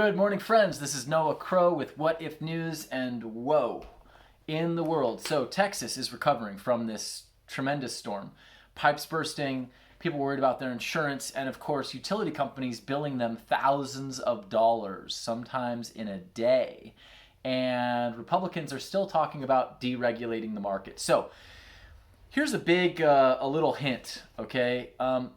Good morning, friends. This is Noah Crow with What If News and Whoa in the world. So, Texas is recovering from this tremendous storm. Pipes bursting, people worried about their insurance, and of course, utility companies billing them thousands of dollars, sometimes in a day. And Republicans are still talking about deregulating the market. So, here's a little hint, okay?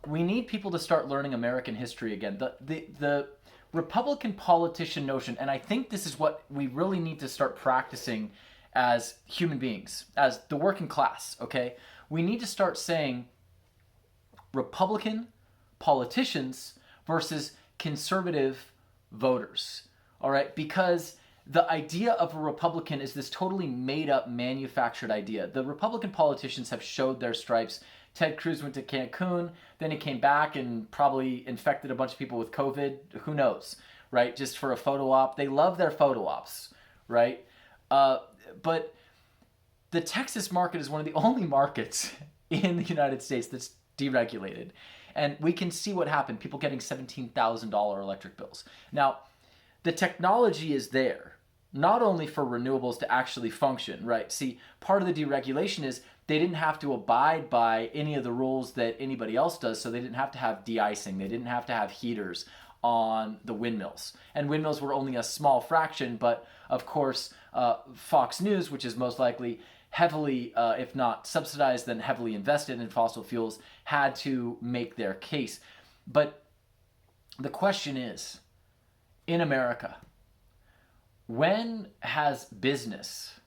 We need people to start learning American history again. The Republican politician notion, and I think this is what we really need to start practicing as human beings, as the working class, okay? We need to start saying Republican politicians versus conservative voters, all right? Because the idea of a Republican is this totally made up, manufactured idea. The Republican politicians have showed their stripes. Ted Cruz went to Cancun, then he came back and probably infected a bunch of people with COVID. Who knows, right? Just for a photo op. They love their photo ops, right? But the Texas market is one of the only markets in the United States that's deregulated. And we can see what happened. People getting $17,000 electric bills. Now, the technology is there, not only for renewables to actually function, right? See, part of the deregulation is they didn't have to abide by any of the rules that anybody else does, so they didn't have to have de-icing. They didn't have to have heaters on the windmills. And windmills were only a small fraction, but of course, Fox News, which is most likely heavily, if not subsidized, then heavily invested in fossil fuels, had to make their case. But the question is, in America, when has business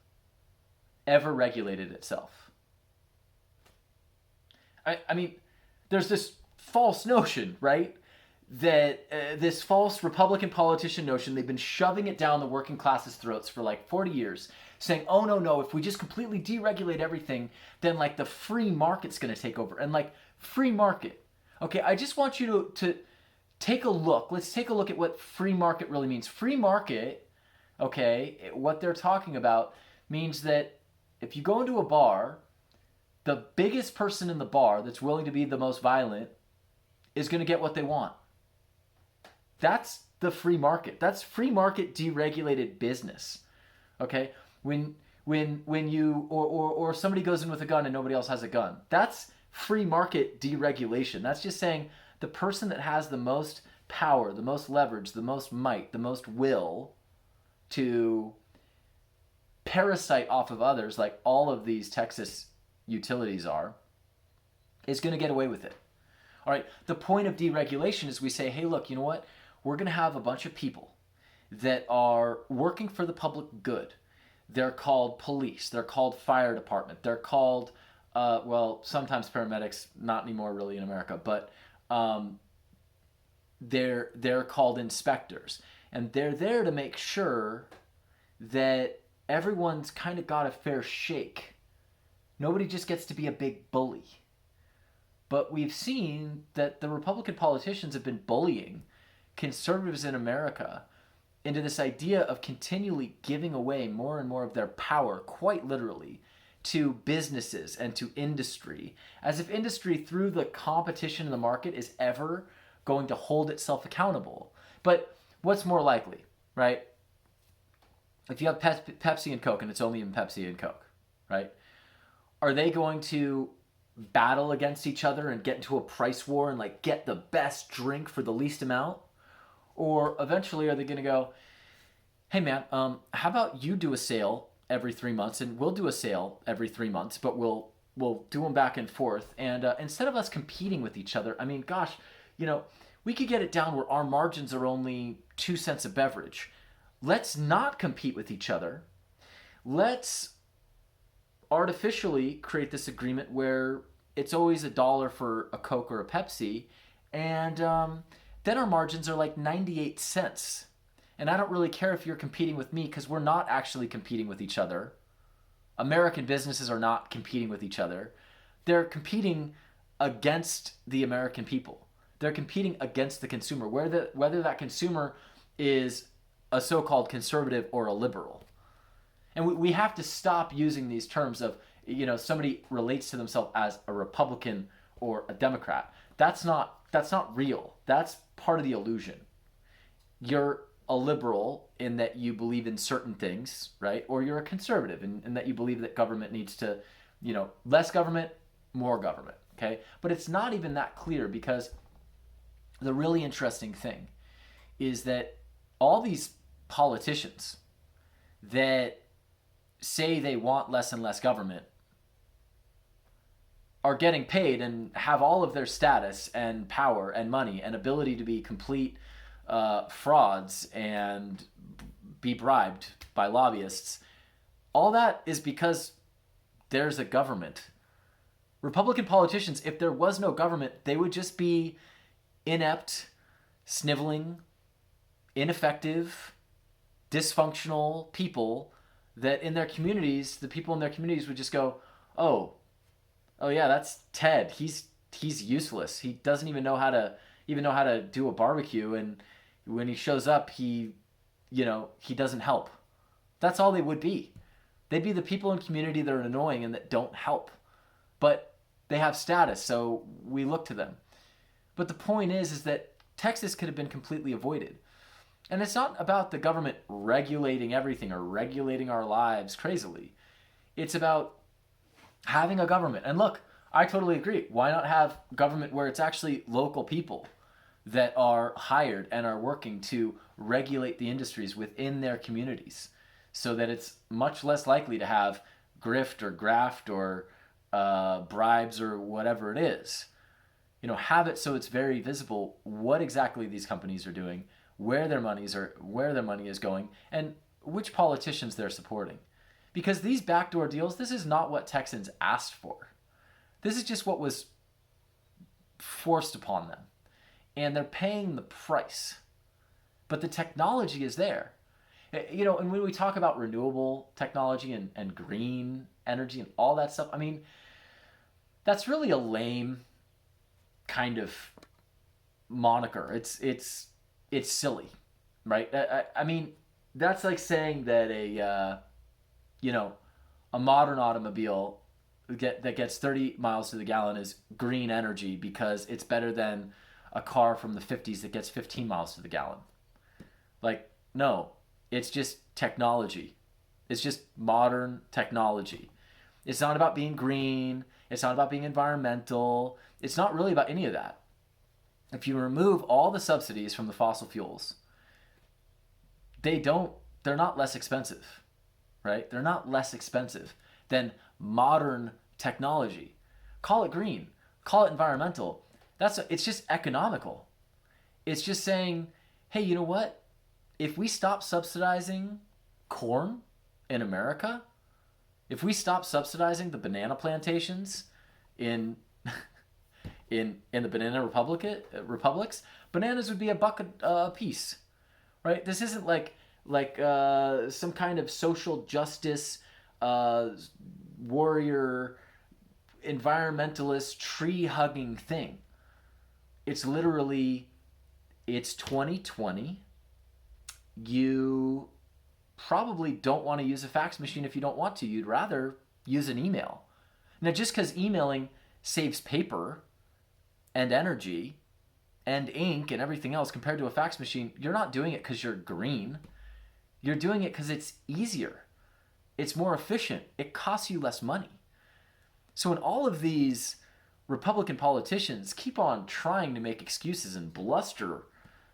ever regulated itself? I mean, there's this false notion, right? That this false Republican politician notion, they've been shoving it down the working class's throats for like 40 years, saying, oh, no, if we just completely deregulate everything, then like the free market's going to take over. And like free market. Okay, I just want you to take a look. Let's take a look at what free market really means. Free market, okay, what they're talking about means that if you go into a bar, the biggest person in the bar that's willing to be the most violent is going to get what they want. That's the free market. That's free market deregulated business. Okay? When you or somebody goes in with a gun and nobody else has a gun. That's free market deregulation. That's just saying the person that has the most power, the most leverage, the most might, the most will to parasite off of others, like all of these Texas utilities are, is going to get away with it. All right, the point of deregulation is we say, hey, look, you know what? We're going to have a bunch of people that are working for the public good. They're called police. They're called fire department. They're called, sometimes paramedics, not anymore really in America, but they're called inspectors. And they're there to make sure that everyone's kind of got a fair shake. Nobody just gets to be a big bully. But we've seen that the Republican politicians have been bullying conservatives in America into this idea of continually giving away more and more of their power, quite literally, to businesses and to industry, as if industry, through the competition in the market, is ever going to hold itself accountable. But what's more likely, right? If you have Pepsi and Coke, and it's only in Pepsi and Coke, right? Are they going to battle against each other and get into a price war and like get the best drink for the least amount? Or eventually are they going to go, hey man, how about you do a sale every 3 months and we'll do a sale every 3 months, but we'll do them back and forth. And instead of us competing with each other, I mean, gosh, we could get it down where our margins are only 2 cents a beverage. Let's not compete with each other. Let's artificially create this agreement where it's always $1 for a Coke or a Pepsi, and then our margins are like 98 cents. And I don't really care if you're competing with me, because we're not actually competing with each other. American businesses are not competing with each other. They're competing against the American people. They're competing against the consumer, whether that consumer is a so-called conservative or a liberal. And we have to stop using these terms of, somebody relates to themselves as a Republican or a Democrat. That's not real. That's part of the illusion. You're a liberal in that you believe in certain things, right? Or you're a conservative in that you believe that government needs to, less government, more government, okay? But it's not even that clear, because the really interesting thing is that all these politicians that say they want less and less government are getting paid and have all of their status and power and money and ability to be complete frauds and be bribed by lobbyists. All that is because there's a government. Republican politicians, if there was no government, they would just be inept, sniveling, ineffective, dysfunctional people that in their communities, the people in their communities would just go, oh yeah, that's Ted. He's useless. He doesn't even know how to do a barbecue, and when he shows up, he doesn't help. That's all they would be. They'd be the people in community that are annoying and that don't help. But they have status, so we look to them. But the point is that Texas could have been completely avoided. And it's not about the government regulating everything or regulating our lives crazily. It's about having a government. And look, I totally agree. Why not have government where it's actually local people that are hired and are working to regulate the industries within their communities, so that it's much less likely to have grift or graft or bribes or whatever it is. Have it so it's very visible what exactly these companies are doing, where their money is going, and which politicians they're supporting. Because these backdoor deals, this is not what Texans asked for. This is just what was forced upon them. And they're paying the price. But the technology is there. And when we talk about renewable technology and green energy and all that stuff, I mean, that's really a lame kind of moniker. It's silly, right? I mean, that's like saying that a modern automobile that gets 30 miles to the gallon is green energy because it's better than a car from the 50s that gets 15 miles to the gallon. Like, no, it's just technology. It's just modern technology. It's not about being green. It's not about being environmental. It's not really about any of that. If you remove all the subsidies from the fossil fuels, they're not less expensive, right? They're not less expensive than modern technology. Call it green, call it environmental. It's just economical. It's just saying, hey, you know what? If we stop subsidizing corn in America, if we stop subsidizing the banana plantations in the banana republics, bananas would be $1 a piece, right? This isn't like some kind of social justice warrior environmentalist tree hugging thing. It's literally, it's 2020. You probably don't want to use a fax machine if you don't want to. You'd rather use an email. Now, just because emailing saves paper and energy and ink and everything else compared to a fax machine, you're not doing it because you're green. You're doing it because it's easier. It's more efficient. It costs you less money. So when all of these Republican politicians keep on trying to make excuses and bluster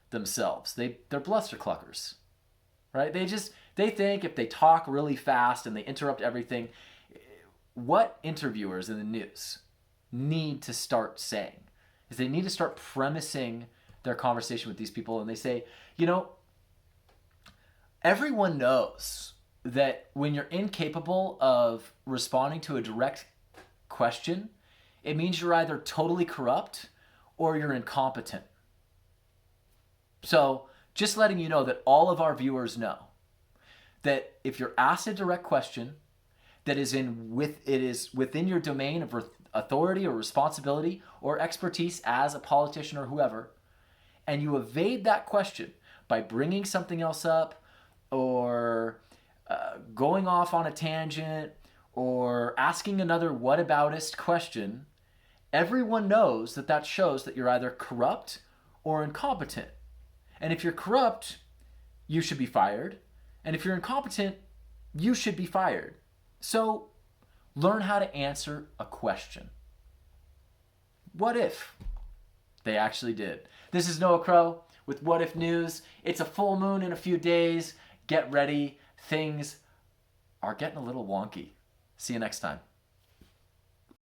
themselves, they're bluster cluckers, right? They think if they talk really fast and they interrupt everything, what interviewers in the news need to start saying is they need to start premising their conversation with these people, and they say, everyone knows that when you're incapable of responding to a direct question, it means you're either totally corrupt or you're incompetent. So just letting you know that all of our viewers know that if you're asked a direct question that is within your domain of authority or responsibility or expertise as a politician or whoever, and you evade that question by bringing something else up or going off on a tangent or asking another whataboutist question, everyone knows that shows that you're either corrupt or incompetent. And if you're corrupt, you should be fired. And if you're incompetent, you should be fired. So learn how to answer a question. What if they actually did? This is Noah Crow with What If News. It's a full moon in a few days. Get ready. Things are getting a little wonky. See you next time.